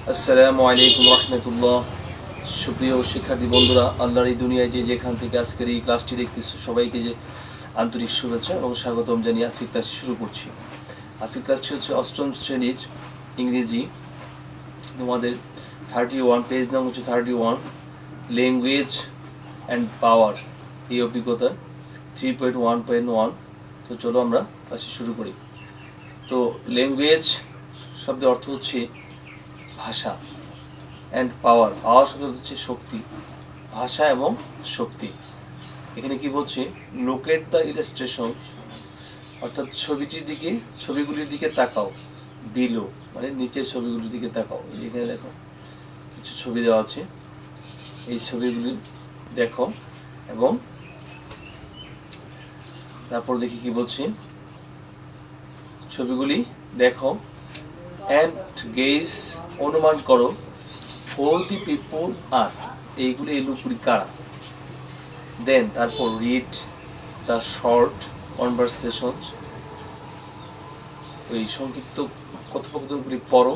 আসসালামু আলাইকুম রহমতুল্লাহ। সুপ্রিয় শিক্ষার্থী বন্ধুরা, আল্লাহর এই দুনিয়ায় যে যেখান থেকে আজকের এই ক্লাসটি দেখতেছো সবাইকে যে আন্তরিক শুভেচ্ছা এবং স্বাগতম জানিয়ে আজকের ক্লাসটি শুরু করছি। আজকের ক্লাসটি হচ্ছে অষ্টম শ্রেণীর ইংরেজি, তোমাদের 31, পেজ নাম হচ্ছে 31, ল্যাঙ্গুয়েজ অ্যান্ড পাওয়ার, এই অভিজ্ঞতা 3.1.1। তো চলো আমরা ক্লাসটি শুরু করি। তো ল্যাঙ্গুয়েজ শব্দের অর্থ হচ্ছে ভাষা, অ্যান্ড পাওয়ার, পাওয়ার শব্দ হচ্ছে শক্তি, ভাষা এবং শক্তি। এখানে কি বলছে, লোকেট দ্য ইলাস্ট্রেশন, অর্থাৎ ছবিগুলির দিকে তাকাও, বিলো মানে নিচের ছবিগুলির দিকে তাকাও। এখানে দেখো কিছু ছবি দেওয়া আছে, এই ছবিগুলি দেখো এবং তারপর দেখি কি বলছে, ছবিগুলি দেখো অ্যান্ড গেজ, অনুমান করো, ফর দি পিপল আর, এইগুলি এই লোকগুলি কারা। দেন তারপর রিড দ্য শর্ট কনভারসেশনস, ওই সংক্ষিপ্ত কথোপকথনগুলি পড়ো,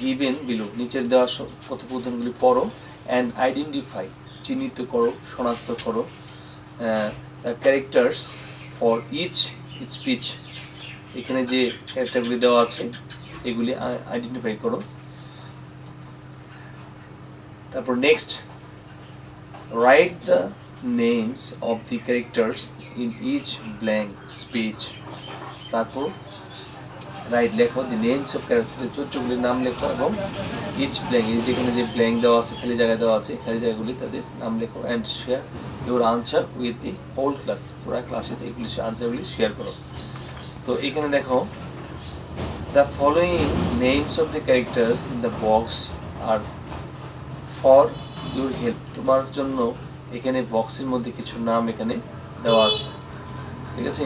গিভেন বিলো, নিচের দেওয়া কথোপকথনগুলি পড়ো, অ্যান্ড আইডেন্টিফাই, চিহ্নিত করো, শনাক্ত করো, ক্যারেক্টার্স ফর ইচ স্পিচ, এখানে যে ক্যারেক্টারগুলি দেওয়া আছে এগুলি আইডেন্টিফাই করো। তারপর next, write the names of the characters in each blank speech, তারপর রাইট লেখো, দি নেমস অফ ক্যারেক্টার, চরিত্রগুলির নাম লেখো, এবং ইচ ব্ল্যাঙ্ক, এই যেখানে যে ব্ল্যাঙ্ক দেওয়া আছে, খালি জায়গায় দেওয়া আছে, খালি জায়গাগুলি তাদের নাম লেখো, and share your answer with the whole class, পুরা ক্লাসে এইগুলি আনসারগুলি শেয়ার করো। তো এখানে দেখো, the following names of the characters in the box are for your help, তোমার জন্য এখানে বক্সের মধ্যে কিছু নাম এখানে দেওয়া আছে, ঠিক আছে।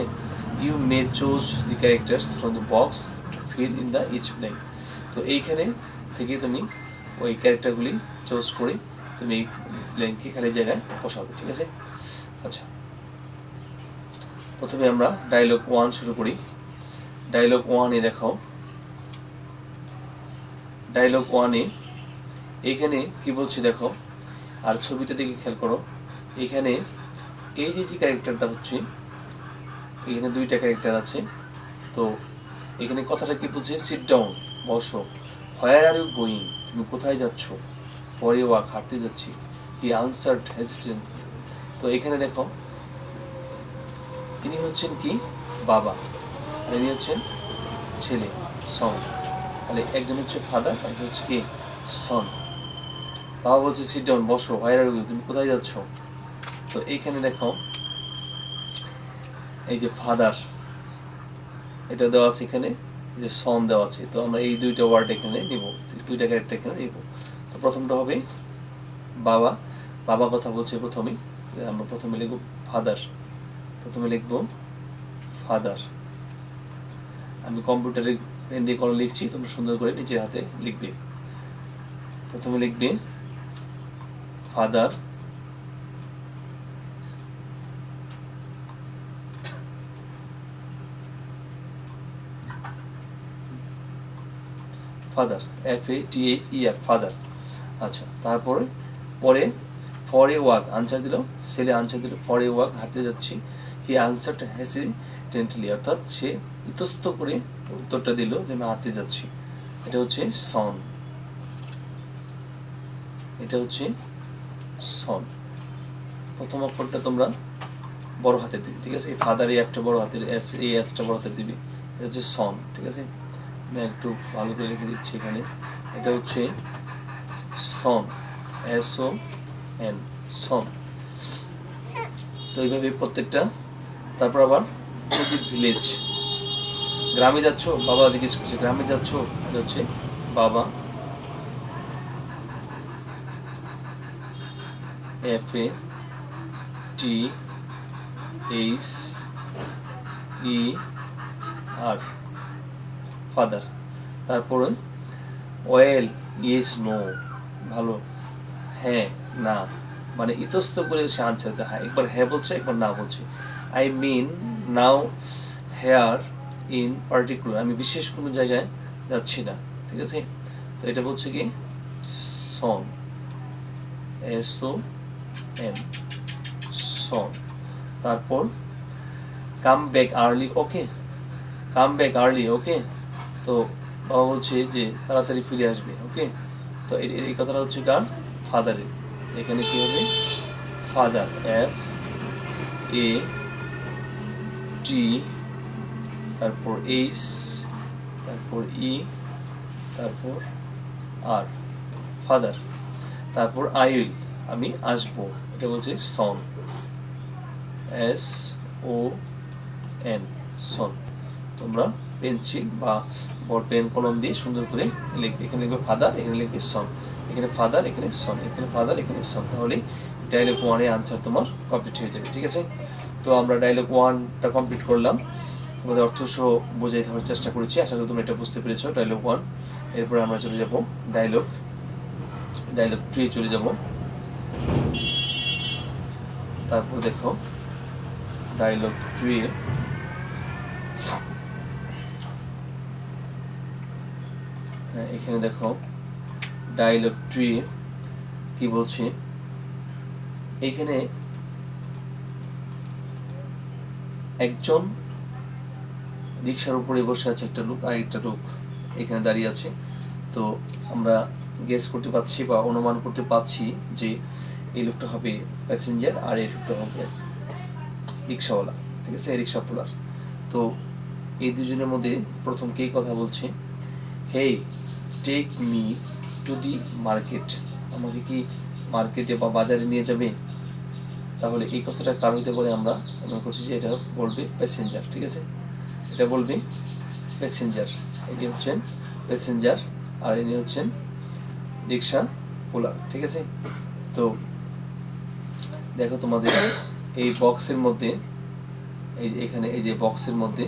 You may choose the characters from the box to fill in the each blank, তো এইখানে থেকে তুমি ওই ক্যারেক্টারগুলি চুজ করে তুমি এই ব্ল্যাঙ্ককে খালি জায়গায় বসাবে, ঠিক আছে। আচ্ছা, প্রথমে আমরা ডায়লগ 1 শুরু করি। ডায়লগ 1-এ দেখো, ডায়লগ 1-এ এইখানে কি বলছি দেখো, আর ছবিটা দিকে খেয়াল করো। এখানে এই যে ক্যারেক্টারটা হচ্ছে, এখানে দুইটা ক্যারেক্টার আছে। তো এখানে কথাটা কি বলছে, সিট ডাউন, বসো। হোয়ার আর ইউ গোয়িং, তুমি কোথায় যাচ্ছ। পরে ওয়াক, হাঁটতে যাচ্ছি। হি আনসার্ড হেজিটেন্ট, তো এখানে দেখো ইনি হচ্ছেন কি বাবা, আর ইনি হচ্ছেন ছেলে, সন। তাহলে একজন হচ্ছে ফাদার, একজন হচ্ছে কি সন। বাবা বলছে সিট ডাউন, বসো। হোয়ার আর ইউ, তুমি কোথায় যাচ্ছ। তো এইখানে দেখো এই যে ফাদার এটা দেওয়া আছে, এখানে যে সন দেওয়া আছে। তো আমরা এই দুইটা ওয়ার্ড এখানে নিব, দুইটা ক্যারেক্টার এখানে নিব। তো প্রথমটা হবে বাবা, বাবা কথা বলছে প্রথমেই, আমরা প্রথমে লিখব ফাদার, প্রথমে লিখব ফাদার। আমি কম্পিউটারে পেন দিয়ে কলম লিখছি, তোমরা সুন্দর করে নিজের হাতে লিখবে। প্রথমে লিখবে ফাদার, ফাদার, FATHER, ফাদার। আচ্ছা, তারপরে পরে ফর এ ওয়াক, আনসার দিল, ছেলে আনসার দিল, ফর এ ওয়াক, হাঁটতে যাচ্ছি। হি আনসার্ড হেসিটেন্টলি, অর্থাৎ সে ইতস্ত করে উত্তরটা দিল যে আমি হাঁটতে যাচ্ছি। এটা হচ্ছে সন, এটা হচ্ছে সন। প্রথম অক্ষরটা তোমরা বড় হাতে দিবি, ঠিক আছে। এই ফাদার, এই একটা বড় হাতের, এই এসটা বড় হাতে দিবি। এটা হচ্ছে সন, ঠিক আছে। আমি একটু ভালো করে লিখে দিচ্ছি এখানে। এটা হচ্ছে সন, SON, সন। তো এইভাবে প্রত্যেকটা। তারপর আবার ভিলেজ, গ্রামে যাচ্ছ, বাবা জিজ্ঞেস করছে গ্রামে যাচ্ছ, এটা হচ্ছে বাবা, FATHER, ফাদার। তারপরে ওয়েল, ইয়েস, নো, ভালো, হ্যাঁ, না, মানে ইতস্ত করে সে আনসার দিতে হয়। একবার হ্যাঁ বলছে, একবার না বলছে। I mean now here in particular, আমি বিশেষ কোনো জায়গায় যাচ্ছি না, ঠিক আছে। তো এটা বলছে কি সন, SON, সন। তারপর কাম ব্যাক আর্লি, ওকে, কাম ব্যাক আর্লি, ওকে। তো বাবা বলছে যে তাড়াতাড়ি ফিরে আসবে, ওকে। তো এই কথাটা হচ্ছে কার? ফাদারের। এখানে কি হবে? ফাদার, FAT, তারপর H, তারপর E, তারপর R, ফাদার। তারপর আই উইল, আমি আসবো, এটা বলছে সন, SON, সন। তোমরা পেন্সিল বা বল পেন কলম দিয়ে সুন্দর করে লিখবে। এখানে লিখবে ফাদার, এখানে লিখবে সন, এখানে ফাদার, এখানে সন, এখানে ফাদার, এখানে সন। তাহলে ডায়লগ 1 এর আনসার তোমার কমপ্লিট হয়ে যাবে, ঠিক আছে। তো আমরা ডায়লগ 1টা কমপ্লিট করলাম, তোমাদের অর্থ সহ বোঝাই দেওয়ার চেষ্টা করেছি। আশা করি তোমরা এটা বুঝতে পেরেছো, ডায়লগ 1। এরপরে আমরা চলে যাব ডায়লগ 2 চলে যাব। তারপর দেখো ডায়লগ 2 এখানে দেখো ডায়লগ 2 কি বলছে। এখানে একজন রিক্সার উপরে বসে আছে একটা লোক, আর একটা লোক এখানে দাঁড়িয়ে আছে। তো আমরা গেস করতে পারছি বা অনুমান করতে পারছি যে এই লোকটা হবে প্যাসেঞ্জার আর এই লোকটা হবে রিক্সাওয়ালা, ঠিক আছে, রিক্সা পোলার। তো এই দুজনের মধ্যে প্রথম কে কথা বলছে? Hey, take me to the market, আমাকে কি মার্কেটে বা বাজারে নিয়ে যাবে? তাহলে এই কথাটা কার হইতে পারে? আমরা মনে করছি যে এটা বলবে প্যাসেঞ্জার, ঠিক আছে, এটা বলবে প্যাসেঞ্জার। এটি হচ্ছেন প্যাসেঞ্জার আর ইনি হচ্ছেন রিক্সা পোলার, ঠিক আছে। তো দেখো তোমাদের এই বক্সের মধ্যে, এই এখানে এই যে বক্সের মধ্যে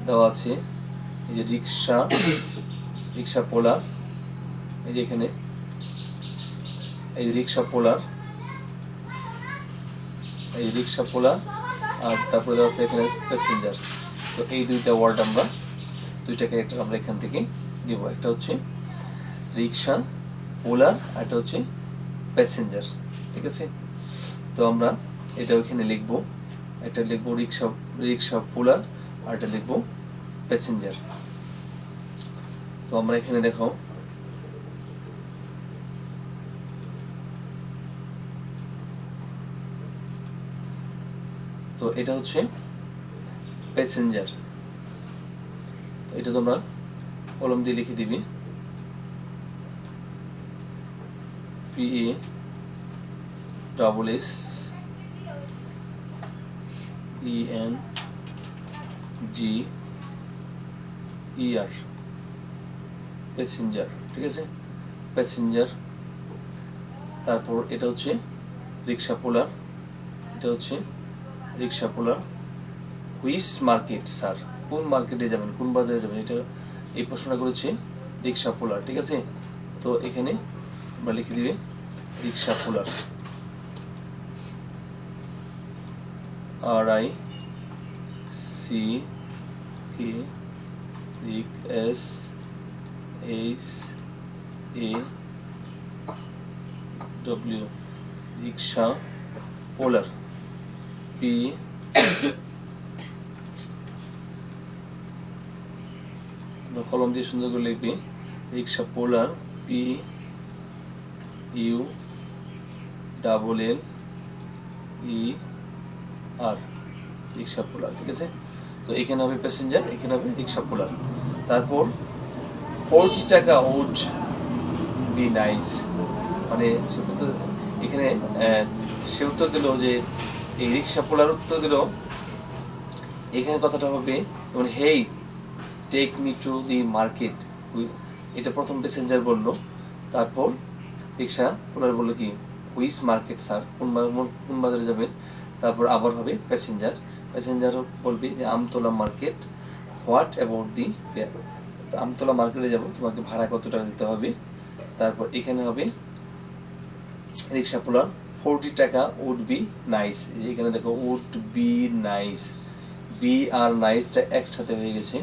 দেওয়া আছে এই যে রিক্সা পোলার, এই যে এখানে এই রিক্সা পোলার, এই রিক্সা পোলার, আর তারপরে দেওয়া আছে এখানে প্যাসেঞ্জার। তো এই দুইটা ওয়ার্ড আমরা, দুইটা ক্যারেক্টার আমরা এখান থেকে নিব। একটা হচ্ছে রিক্সা পোলার আর একটা হচ্ছে প্যাসেঞ্জার, ঠিক আছে। তো আমরা এটা ওইখানে লিখবো, একটা লিখবো রিক্সা পোলার আর একটা লিখবো প্যাসেঞ্জার। তো আমরা এখানে দেখো তো এটা হচ্ছে প্যাসেঞ্জার। তো এটা তোমরা কলম দিয়ে লিখে দিবি, PASSENGER, প্যাসেঞ্জার, ঠিক আছে, প্যাসেঞ্জার। তারপর এটা হচ্ছে রিক্সা পোলার, এটা হচ্ছে রিক্সা পোলার। হুইচ মার্কেট স্যার, কোন মার্কেটে যাবেন, কোন বাজারে যাবেন, এটা এই প্রশ্নটা করেছে রিক্সা পোলার, ঠিক আছে। তো এখানে তোমরা লিখে দিবে রিক্সা পোলার, RICKSAW, রিক্সা পোলার। কলম দিয়ে সুন্দর করে লিখবে রিক্সা পোলার, PUNNER, রিক্সা পোলার, ঠিক আছে। তো এখানে হবে প্যাসেঞ্জার, এখানে হবে রিক্সা পোলার। তারপর 40 টাকা উড বি নাইস, মানে এখানে সে উত্তর দিল যে এই রিক্সা পোলার উত্তর দিল, এখানে কথাটা হবে যেমন hey take me to the market, এটা প্রথম প্যাসেঞ্জার বললো। তারপর রিক্সা পোলার বললো কি হুইচ মার্কেট স্যার, কোন বাজারে যাবেন। তারপর আবার হবে প্যাসেঞ্জার বলবি যে Amtala market, what about the fair, Amtala মার্কেটে যাব, তোমাকে ভাড়া কত টাকা দিতে হবে। তারপর এখানে হবে রিক্সা পোলার 40 টাকা উড বি নাইস, এখানে দেখো উড বি নাইস, বি আর নাইসটা একসাথে হয়ে গেছে,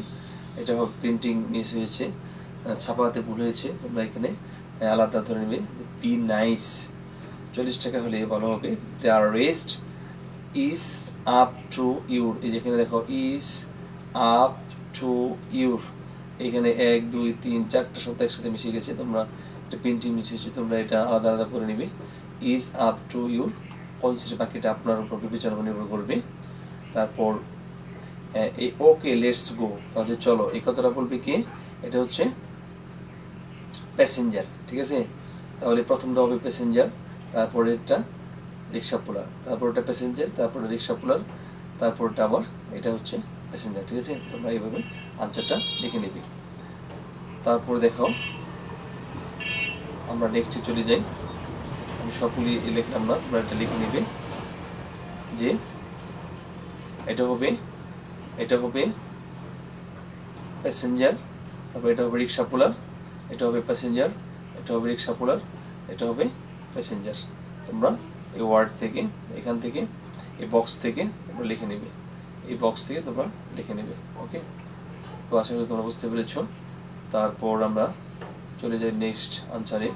এটা হবে প্রিন্টিং মিস হয়েছে। ছাপাতে ভুল হয়েছে, তোমরা এখানে আলাদা ধরে নেবে। বি নাইস 40 টাকা হলে ভালো হবে। There rest is up to your, এই যেখানে দেখো ইজ আপ টু ইউর, এখানে 1 2 3 4টা শব্দ একসাথে মিশে গেছে, তোমরা একটা প্রিন্টিং মিশিয়েছে, তোমরা এটা আলাদা আলাদা করে নিবে। Is up to your consider, বাকিটা আপনার উপর বিবেচনা নির্ভর করবে। তারপর এই ওকে লেটস গো, তাহলে চলো, এই কথাটা বলবে কি, এটা হচ্ছে প্যাসেঞ্জার, ঠিক আছে। তাহলে প্রথমটা হবে প্যাসেঞ্জার, তারপরে এটা রিক্সা পোলার, তারপরটা প্যাসেঞ্জার, তারপরে রিক্সা পোলার, তারপরটা আবার এটা হচ্ছে প্যাসেঞ্জার, ঠিক আছে। তোমরা এইভাবে আনসারটা লিখে নিবে। তারপরে দেখো আমরা নেক্সটে চলে যাই। আমি সবগুলি লিখলাম না, তোমরা এটা লিখে নিবে যে এটা হবে প্যাসেঞ্জার, তারপর এটা হবে রিক্সা পোলার, এটা হবে প্যাসেঞ্জার, এটা হবে রিক্সা পোলার, এটা হবে প্যাসেঞ্জার। তোমরা এই ওয়ার্ড থেকে, এখান থেকে, এই বক্স থেকে তোমরা লিখে নেবে, এই বক্স থেকে তোমরা লিখে নেবে। ওকে, তো আশা করি তোমরা বুঝতে পেরেছ। তারপর আমরা চলে যাই নেক্সট আনসারে,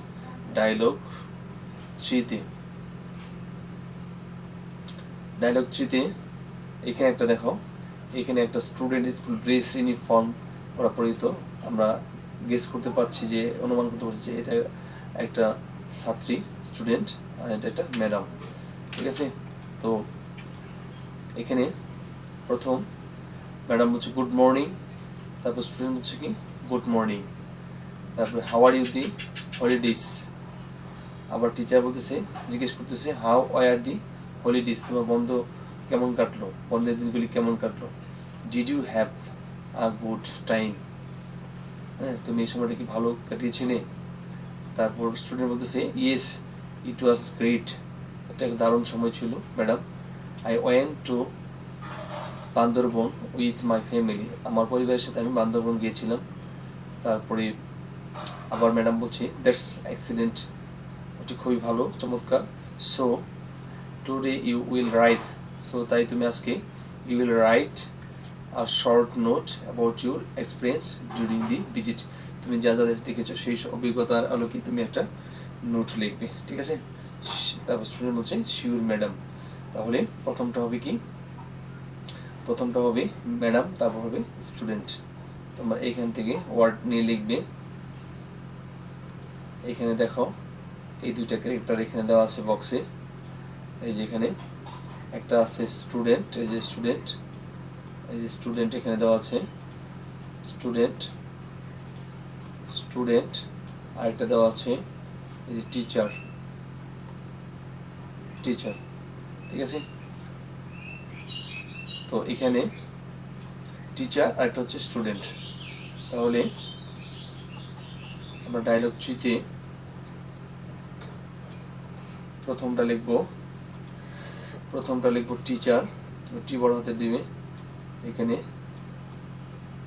ডায়লগ 3-তে। ডায়লগ 3-তে এখানে একটা দেখো, এখানে একটা স্টুডেন্ট স্কুল ড্রেস ইউনিফর্ম পরা পরিহিত, আমরা গেস করতে পারছি যে, অনুমান করতে পারছি যে এটা একটা ছাত্রী স্টুডেন্ট, আর এটা একটা ম্যাডাম, ঠিক আছে। তো এখানে প্রথম ম্যাডাম হচ্ছে গুড মর্নিং, তারপর স্টুডেন্ট হচ্ছে কি গুড মর্নিং, তারপরে how are you the holidays, আবার টিচার বলতেছে, জিজ্ঞেস করতেছে হাউ আর দি হলিডেজ, তোমার বন্ধ কেমন কাটলো, বন্ধের দিনগুলি কেমন কাটলো। Did you have a good time, হ্যাঁ তুমি এই সময়টা কি ভালো কাটিয়েছিলে। তারপর স্টুডেন্ট বলতেছে ইয়েস ইট ওয়াজ গ্রেট, এটা একটা দারুণ সময় ছিল madam. I went to Bandarban with my family, আমার পরিবারের সাথে আমি বান্দরবন গিয়েছিলাম। তারপরে আবার ম্যাডাম বলছে দ্যাটস এক্সিলেন্ট, এটি খুবই ভালো, চমৎকার। So today you will write, so তাই তুমি আজকে you will write a short note about your experience during the visit, তুমি যা যা দেখেছো সেই অভিজ্ঞতার আলোকে তুমি একটা নোট লিখবে, ঠিক আছে। তারপর স্টুডেন্ট বলছে শিওর ম্যাডাম, তাহলে প্রথমটা হবে কি, প্রথমটা হবে ম্যাডাম, তারপর হবে স্টুডেন্ট। তোমরা এইখান থেকে ওয়ার্ড নিয়ে লিখবে। এখানে দেখো এই দুইটা ক্যারেক্টার এখানে দেওয়া আছে বক্সে, এই যে এখানে একটা আছে স্টুডেন্ট, এই যে স্টুডেন্ট, এই যে স্টুডেন্ট এখানে দেওয়া আছে স্টুডেন্ট, স্টুডেন্ট, আরেকটা দেওয়া আছে এই যে টিচার, টিচার, ঠিক আছে। তো এখানে টিচার আর একটা হচ্ছে স্টুডেন্ট, তাহলে আমরা ডায়লগ 3-তে প্রথমটা লিখবো টিচার, টি বড় হাতে দিবে, এখানে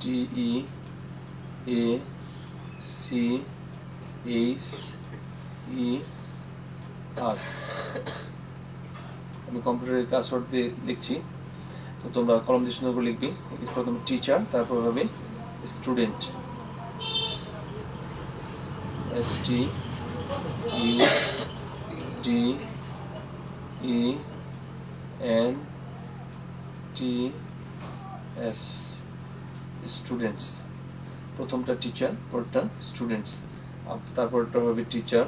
TEACHER, আমি কম্পিউটারের পাসওয়ার্ড দিয়ে লিখছি, তো তোমরা কলম দিয়ে সুন্দর করে লিখবি। প্রথমে টিচার, তারপর হবে স্টুডেন্ট, STUDENTS, স্টুডেন্টস, প্রথমটা টিচার, পরটা স্টুডেন্টস, তারপরটা হবে টিচার,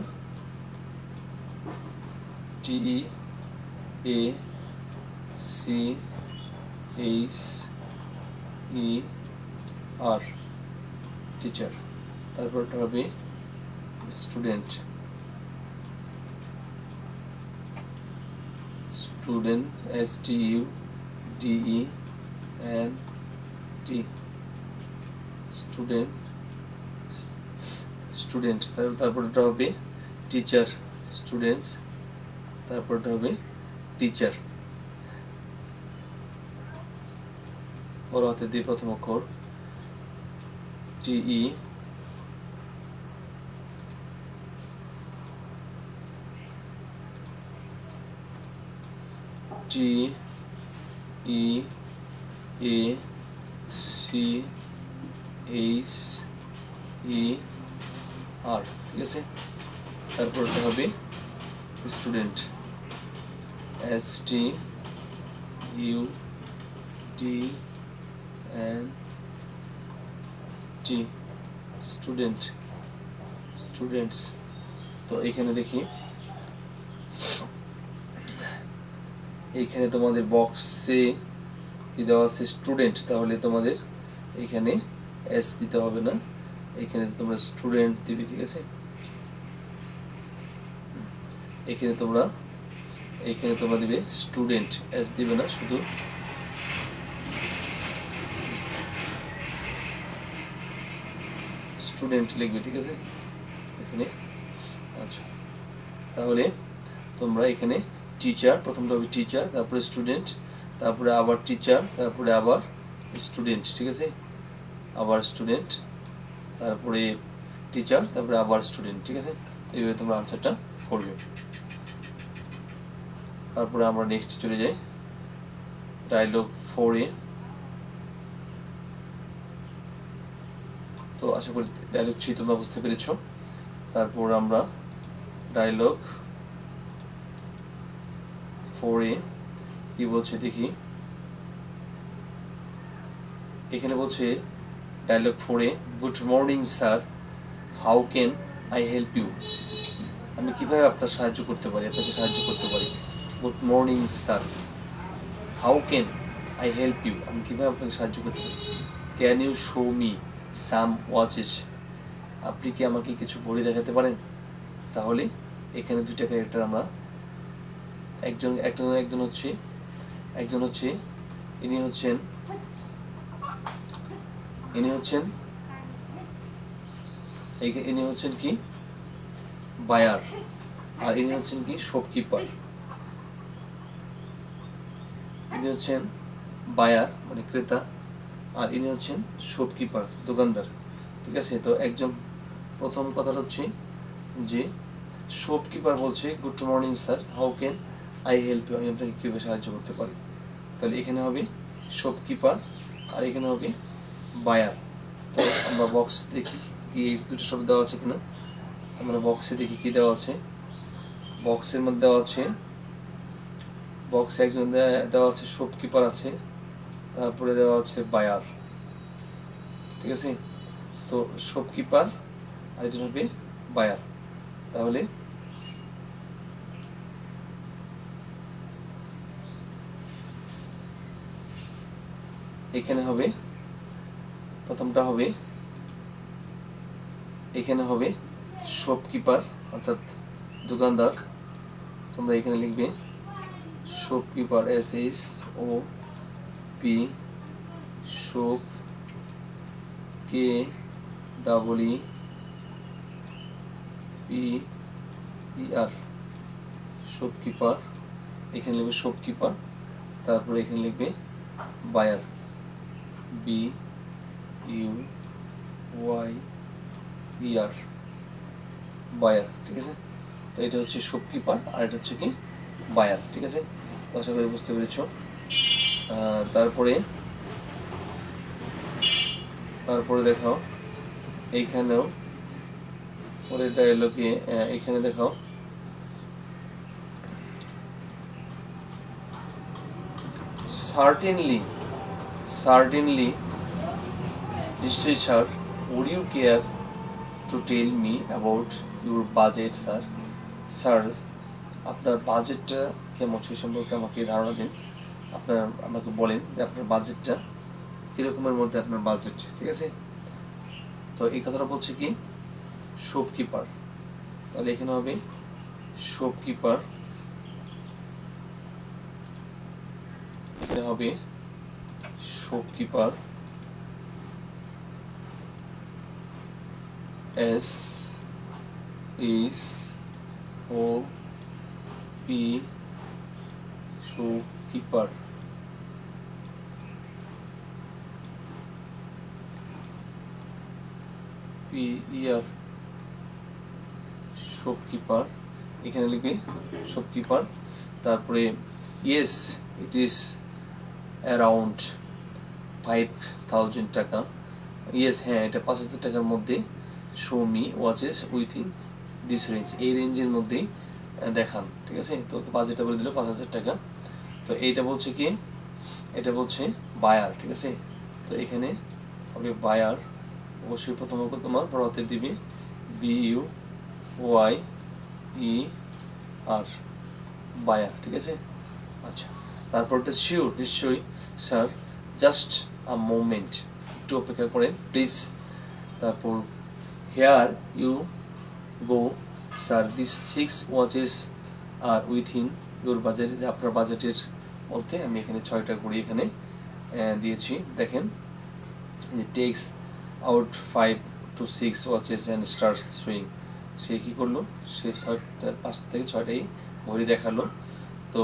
TEACHER, টিচার, তারপরটা হবে student, student, STUDENT, student, student, তারপরটা হবে টিচার, স্টুডেন্টস, তারপরটা হবে টিচার। বড় হাতে দিয়ে প্রথম অক্ষর TE, TEACHER, ই আর, ঠিক আছে। তারপরটা হবে স্টুডেন্ট, STUDENT, স্টুডেন্ট, স্টুডেন্টস। তো এখানে দেখি, এইখানে তোমাদের বক্সে কি দেওয়া আছে স্টুডেন্ট, তাহলে তোমাদের এখানে এস দিতে হবে না, এখানে তোমরা স্টুডেন্ট দিবে, ঠিক আছে। এখানে তোমরা দিবে স্টুডেন্ট, এস দিবে না, শুধু স্টুডেন্ট লিখবে, ঠিক আছে এখানে। আচ্ছা, তাহলে তোমরা এখানে টিচার, প্রথমটা হবে টিচার, তারপরে স্টুডেন্ট, তারপরে আবার টিচার, তারপরে আবার স্টুডেন্ট, ঠিক আছে, আবার স্টুডেন্ট, তারপরে টিচার, তারপরে আবার স্টুডেন্ট, ঠিক আছে। এইভাবে তোমরা আনসারটা করবে। তারপরে আমরা নেক্সট চলে যাই ডায়লগ 4-এ। তো আশা করি ডায়লগ 3 তোমরা বুঝতে পেরেছো। তারপর আমরা ডায়লগ 4-এ কি বলছে দেখি। এখানে বলছে ডায়লগ 4-এ, good morning sir, how can I help you? আমি কিভাবে আপনার সাহায্য করতে পারি, আপনাকে সাহায্য করতে পারি। Good morning sir, how can I help you? আমি কিভাবে আপনাকে সাহায্য করতে পারি। Can you show me some watches? আপনি কি আমাকে কিছু ঘড়ি দেখাতে পারেন? তাহলে এখানে দুইটা ক্যারেক্টার আমরা, একজন হচ্ছে ইনি হচ্ছেন কি বায়ার, আর ইনি হচ্ছেন কি শপকিপার। ইনি হচ্ছেন বায়ার মানে ক্রেতা, আর ইনি হচ্ছেন শপকিপার দোকানদার, ঠিক আছে। তো একজন প্রথম কথা হচ্ছে যে শপকিপার বলছে good morning sir, how can I help you? আমি আপনাকে কীভাবে সাহায্য করতে পারি। তাহলে এখানে হবে শপকিপার আর এখানে হবে বায়ার। তো আমরা বক্স দেখি কি এই দুটো শব্দ দেওয়া আছে কিনা। আমরা বক্সে দেখি কি দেওয়া আছে। বক্সের মধ্যে দেওয়া আছে, বক্সে একজন দেওয়া আছে শপকিপার আছে, তারপরে দেওয়া আছে বায়ার, ঠিক আছে। তো শপকিপার আর একজন হবে বায়ার। তাহলে এখানে হবে, প্রথমটা হবে, এখানে হবে শপকিপার অর্থাৎ দোকানদার। তোমরা এখানে লিখবে shopkeeper, SHOP, shop, KEEPER, shopkeeper. এখানে লিখবে শপকিপার, তারপরে এখানে লিখবে বায়ার, BUYER, বায়ার, ঠিক আছে। তো এটা হচ্ছে শপকিপার আর এটা হচ্ছে কি বায়ার, ঠিক আছে। তো আশা করি বুঝতে পেরেছ। তারপরে দেখাও এইখানেও পরের ডায়লগে, এখানে দেখাও সার্টেনলি নিশ্চয়ই sir, would you care to tell me about your budget sir? Sir আপনার বাজেটটা কেমন সেই সম্পর্কে আমাকে ধারণা দিন। আমাকে বলেন যে আপনার বাজেটটা কীরকমের মধ্যে আপনার বাজেট, ঠিক আছে। তো এই কথাটা বলছে কি শপকিপার, তাহলে এখানে হবে শপকিপার, এখানে হবে shopkeeper, SHOP, shopkeeper. PER, shopkeeper, এখানে লিখবে শপকিপার। তারপরে ইয়েস ইট ইজ অ্যারাউন্ড 5,000 টাকা। ইয়েস হ্যাঁ, এটা 5,000 টাকার মধ্যে show me watches within this range, এই রেঞ্জের মধ্যেই দেখান, ঠিক আছে। তো বাজেটটা বলে দিল 5,000 টাকা। তো এইটা বলছে কি, এটা বলছে বায়ার, ঠিক আছে। তো এখানে হবে বায়ার, অবশ্যই প্রথম তোমার বড় হাতের দিবে BUYER, বায়ার, ঠিক আছে। আচ্ছা, তারপরটা শিওর, নিশ্চয়ই স্যার, জাস্ট আ মোমেন্ট, একটু অপেক্ষা করেন প্লিজ। তারপর here you go sir, this 6 watches are within your budget, আপনার বাজেটের মধ্যে আমি এখানে 6টা করে এখানে দিয়েছি। দেখেন যে takes out 5 to 6 watches and stars swing, সে কী করলো, সে 5টা থেকে 6টাই ঘড়ি দেখালো। তো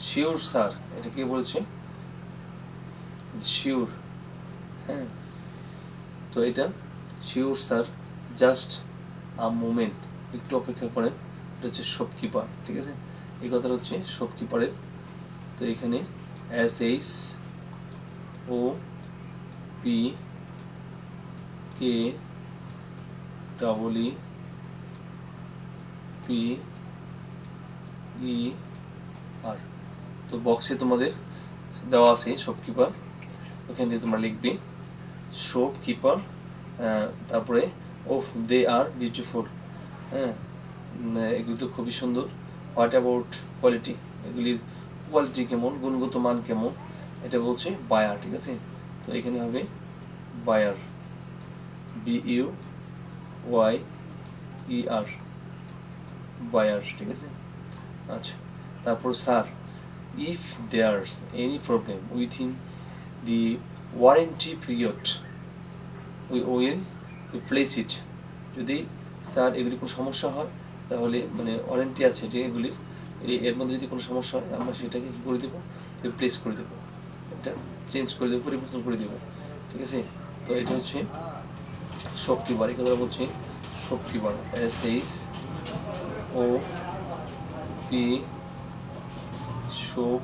শিওর স্যার, এটা কে বলেছে, শিওর, হ্যাঁ। তো এটা sure sir, just a moment, একটু অপেক্ষা করেন, এটা হচ্ছে শপকিপার, ঠিক আছে। এই কথাটা হচ্ছে শপকিপারের। তো এখানে SHOPKEEPER, তো বক্সে তোমাদের দেওয়া আছে শপকিপার, ওখান থেকে তোমরা লিখবে শপকিপার, তারপরে ওফ দে আর বিউটিফুল, হ্যাঁ, এগুলি তো খুবই সুন্দর। হোয়াট অ্যাবাউট কোয়ালিটি, এগুলির কোয়ালিটি কেমন, গুণগত মান কেমন, এটা বলছে বায়ার, ঠিক আছে। তো এখানে হবে বায়ার, BUYER, বায়ার, ঠিক আছে। আচ্ছা, তারপর sir, if there's any problem within the warranty period we will replace it, যদি স্যার এগুলি কোনো সমস্যা হয় তাহলে, মানে ওয়ারেন্টি আছে যে এগুলির, এর মধ্যে যদি কোনো সমস্যা হয় আমরা সেটাকে কী করে দেবো, রিপ্লেস করে দেবো, এটা চেঞ্জ করে দেবো, পরিবর্তন করে দেবো, ঠিক আছে। তো এটা হচ্ছে শপকিপার, এই কথা বলছি shopkeeper, SHOP, shop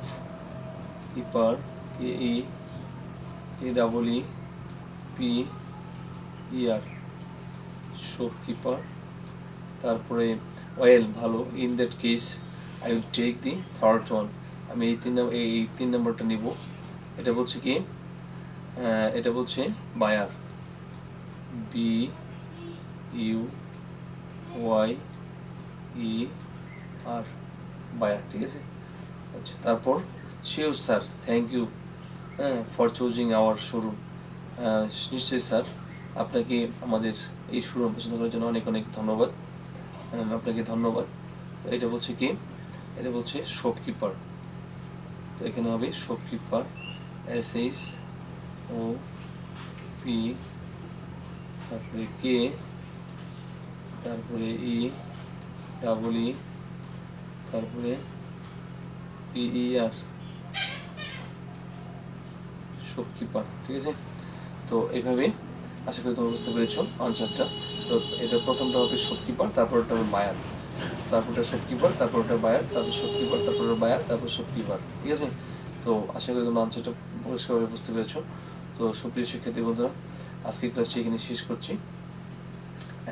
keeper, KEEPER, shopkeeper. তারপরে ওয়েল, ভালো, in that case I will take the third one, আমি এই 3 নম্বরটা নিব। এটা বলছে কি, এটা বলছে বায়ার, BUYER, বায়ার, ঠিক আছে। আচ্ছা, তারপর শিওর স্যার, থ্যাংক ইউ, হ্যাঁ, ফর চুজিং আওয়ার শোরুম, নিশ্চয়ই স্যার, আপনাকে আমাদের এই শোরুম পছন্দ করার জন্য অনেক অনেক ধন্যবাদ, আপনাকে ধন্যবাদ। তো এটা বলছে কি, এটা বলছে শপকিপার, তো এখানে হবে শপকিপার, SHOP, তারপরে কে, তারপরে EEE, তারপরে PER, শপকিপার, ঠিক আছে। তো এইভাবে আশা করি তোমরা বুঝতে পেরেছো আনসারটা। তো এটা প্রথমটা হবে শপকিপার, তারপরটা হবে বায়ার, তারপরটা শপকিপার, তারপরটা বায়ার, তারপর শপকিপার, তারপর বায়ার, তারপর শপকিপার, ঠিক আছে। তো আশা করি তোমরা আনসারটা পরিষ্কারভাবে বুঝতে পেরেছো। তো সুপ্রিয় শিক্ষার্থী বন্ধুরা, আজকের ক্লাসটি এখানে শেষ করছি।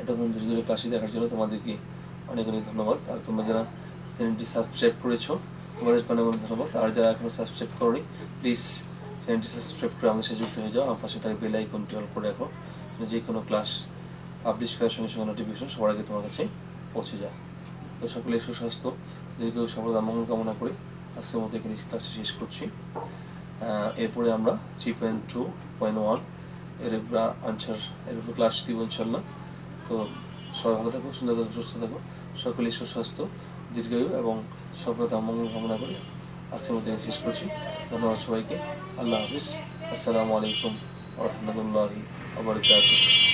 এতক্ষণ ধরে ক্লাসটি দেখার জন্য তোমাদেরকে অনেক অনেক ধন্যবাদ। আর তোমরা যারা চ্যানেলটি সাবস্ক্রাইব করেছো তোমাদেরকে অনেক অনেক ধন্যবাদ। আর যারা এখনও সাবস্ক্রাইব করোনি, প্লিজ চ্যানেলটি সাবস্ক্রাইব করে আমাদের সাথে যুক্ত হয়ে যাও, আর পাশে তার বেল আইকনটি অন করে রাখো, যে কোনো ক্লাস পাবলিশ করার সঙ্গে সঙ্গে নোটিফিকেশন সবার আগে তোমার কাছে পৌঁছে যায়। তো সকলে সুস্বাস্থ্য, দীর্ঘ সফলতা, মঙ্গল কামনা করে আজকের মতো এখানে ক্লাসটি শেষ করছি। এরপরে আমরা 3.2.1 এর আনসার, এর উপর ক্লাস দিব ইনশাল্লাহ। তো সবাই ভালো থাকো, সুন্দর থাকো, সুস্থ থাকো, সকলেই সুস্বাস্থ্য, দীর্ঘায়ু এবং সফলতা মঙ্গল কামনা করে আজকের মতো শেষ করছি। ধন্যবাদ সবাইকে, আল্লাহ হাফিজ, আসসালামু আলাইকুম ওয়া রাহমাতুল্লাহি ওয়া বারাকাতুহু।